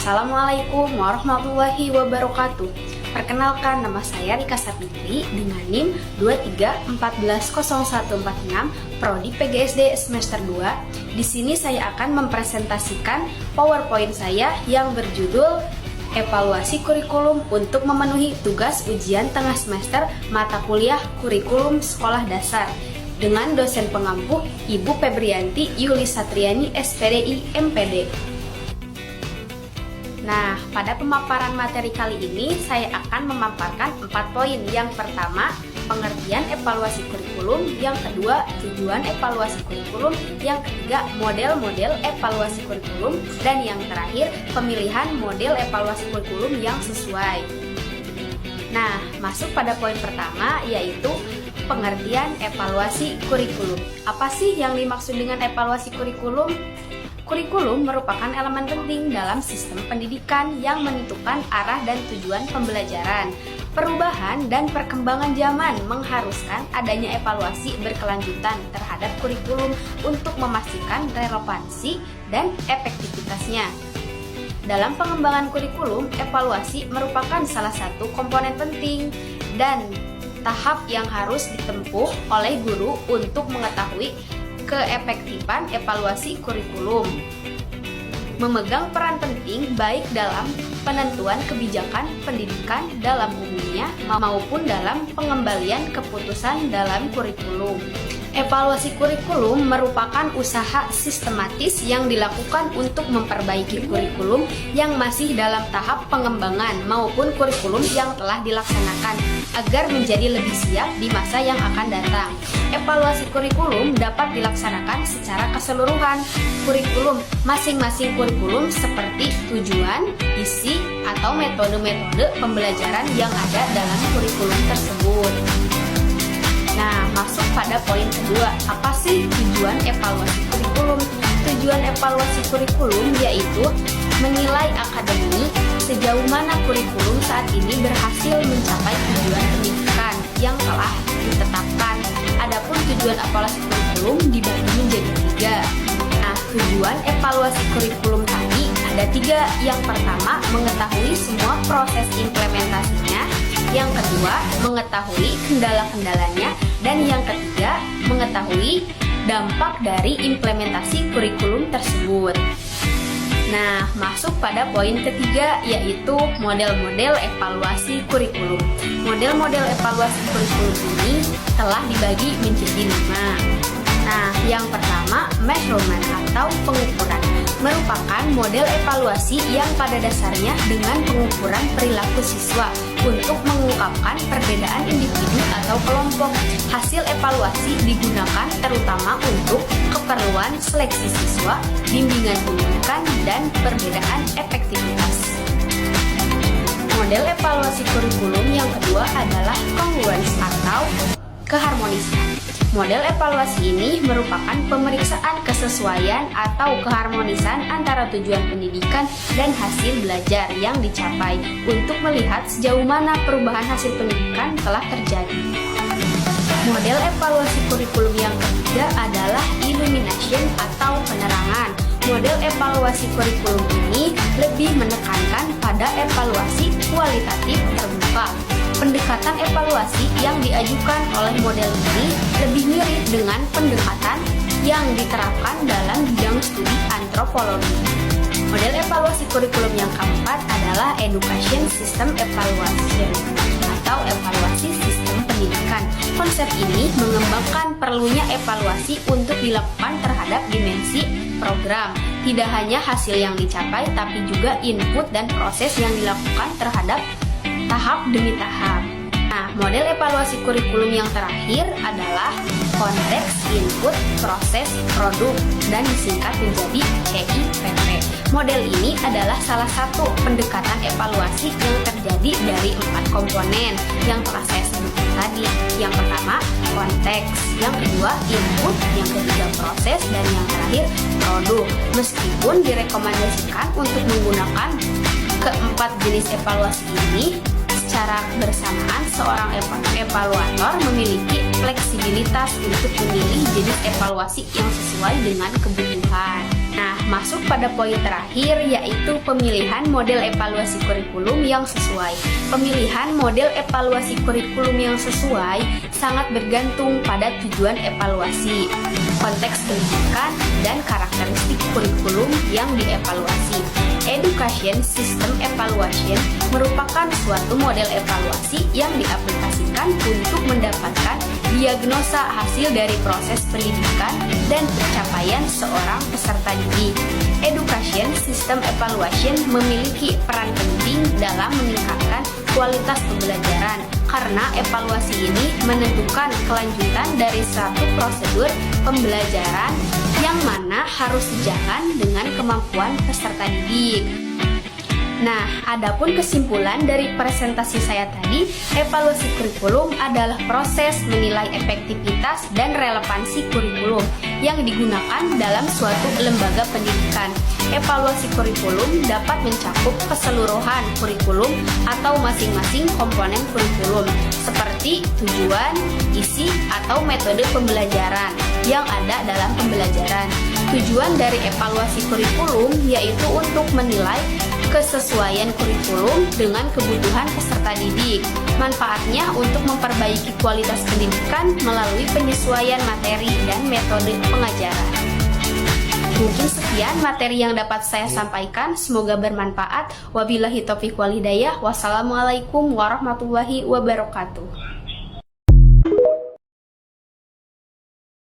Assalamualaikum warahmatullahi wabarakatuh. Perkenalkan, nama saya Rika Sapitri dengan NIM 23140146 Prodi PGSD semester 2. Di sini saya akan mempresentasikan PowerPoint saya yang berjudul Evaluasi Kurikulum untuk memenuhi tugas ujian tengah semester mata kuliah Kurikulum Sekolah Dasar dengan dosen pengampu Ibu Febrianti Yuli Satriani SPDI MPD. Nah, pada pemaparan materi kali ini saya akan memaparkan 4 poin. Yang pertama, pengertian evaluasi kurikulum. Yang kedua, tujuan evaluasi kurikulum. Yang ketiga, model-model evaluasi kurikulum. Dan yang terakhir, pemilihan model evaluasi kurikulum yang sesuai. Nah, masuk pada poin pertama, yaitu pengertian evaluasi kurikulum. Apa sih yang dimaksud dengan evaluasi kurikulum? Kurikulum merupakan elemen penting dalam sistem pendidikan yang menentukan arah dan tujuan pembelajaran. Perubahan dan perkembangan zaman mengharuskan adanya evaluasi berkelanjutan terhadap kurikulum untuk memastikan relevansi dan efektivitasnya. Dalam pengembangan kurikulum, evaluasi merupakan salah satu komponen penting dan tahap yang harus ditempuh oleh guru untuk mengetahui keefektifan evaluasi kurikulum. Memegang peran penting baik dalam penentuan kebijakan pendidikan dalam umumnya maupun dalam pengembalian keputusan dalam kurikulum. Evaluasi kurikulum merupakan usaha sistematis yang dilakukan untuk memperbaiki kurikulum yang masih dalam tahap pengembangan maupun kurikulum yang telah dilaksanakan agar menjadi lebih siap di masa yang akan datang. Evaluasi kurikulum dapat dilaksanakan secara keseluruhan kurikulum. Masing-masing kurikulum seperti tujuan, isi, atau metode-metode pembelajaran yang ada dalam kurikulum tersebut. Nah, masuk pada poin kedua. Apa sih tujuan evaluasi kurikulum? Tujuan evaluasi kurikulum yaitu menilai akademik sejauh mana kurikulum saat ini berhasil mencapai tujuan pendidikan yang telah ditetapkan. Adapun tujuan evaluasi kurikulum dibagi menjadi 3. Nah, tujuan evaluasi kurikulum tadi ada 3. Yang pertama, mengetahui semua proses implementasinya. Yang kedua, mengetahui kendala-kendalanya. Dan yang ketiga, mengetahui dampak dari implementasi kurikulum tersebut. Nah, masuk pada poin ketiga, yaitu model-model evaluasi kurikulum. Model-model evaluasi kurikulum ini telah dibagi menjadi 5. Nah, yang pertama, measurement atau pengukuran merupakan model evaluasi yang pada dasarnya dengan pengukuran perilaku siswa untuk mengungkapkan perbedaan individu atau kelompok. Hasil evaluasi digunakan terutama untuk keperluan seleksi siswa, bimbingan pendidikan, dan perbedaan efektivitas. Model evaluasi kurikulum yang kedua adalah congruence atau keharmonisan. Model evaluasi ini merupakan pemeriksaan kesesuaian atau keharmonisan antara tujuan pendidikan dan hasil belajar yang dicapai untuk melihat sejauh mana perubahan hasil pendidikan telah terjadi. Model evaluasi kurikulum yang ketiga adalah illumination atau penerangan. Model evaluasi kurikulum ini lebih menekankan pada evaluasi kualitatif terbuka. Pendekatan evaluasi yang diajukan oleh model ini lebih mirip dengan pendekatan yang diterapkan dalam bidang studi antropologi. Model evaluasi kurikulum yang keempat adalah education system evaluation atau evaluasi sistem pendidikan. Konsep ini mengembangkan perlunya evaluasi untuk dilakukan terhadap dimensi program. Tidak hanya hasil yang dicapai, tapi juga input dan proses yang dilakukan terhadap tahap demi tahap. Nah, model evaluasi kurikulum yang terakhir adalah konteks, input, proses, produk, dan disingkat menjadi CIPP. Model ini adalah salah satu pendekatan evaluasi yang terjadi dari 4 komponen yang telah saya sebutkan tadi. Yang pertama, konteks. Yang kedua, input. Yang ketiga, proses. Dan yang terakhir, produk. Meskipun direkomendasikan untuk menggunakan keempat jenis evaluasi ini, secara bersamaan seorang evaluator memiliki fleksibilitas untuk memilih jenis evaluasi yang sesuai dengan kebutuhan. Nah, masuk pada poin terakhir yaitu pemilihan model evaluasi kurikulum yang sesuai. Pemilihan model evaluasi kurikulum yang sesuai sangat bergantung pada tujuan evaluasi, konteks pendidikan, dan karakteristik kurikulum yang dievaluasi. Education System Evaluation merupakan suatu model evaluasi yang diaplikasikan untuk mendapatkan diagnosa hasil dari proses pendidikan dan pencapaian seorang peserta didik. Education System Evaluation memiliki peran penting dalam meningkatkan kualitas pembelajaran karena evaluasi ini menentukan kelanjutan dari satu prosedur pembelajaran yang mana harus sejalan dengan kemampuan peserta didik. Nah, adapun kesimpulan dari presentasi saya tadi, evaluasi kurikulum adalah proses menilai efektivitas dan relevansi kurikulum yang digunakan dalam suatu lembaga pendidikan. Evaluasi kurikulum dapat mencakup keseluruhan kurikulum atau masing-masing komponen kurikulum, seperti tujuan, isi, atau metode pembelajaran yang ada dalam pembelajaran. Tujuan dari evaluasi kurikulum yaitu untuk menilai kesesuaian kurikulum dengan kebutuhan peserta didik. Manfaatnya untuk memperbaiki kualitas pendidikan melalui penyesuaian materi dan metode pengajaran. Mungkin sekian materi yang dapat saya sampaikan, semoga bermanfaat. Wabillahi taufiq wal hidayah. Wassalamualaikum warahmatullahi wabarakatuh.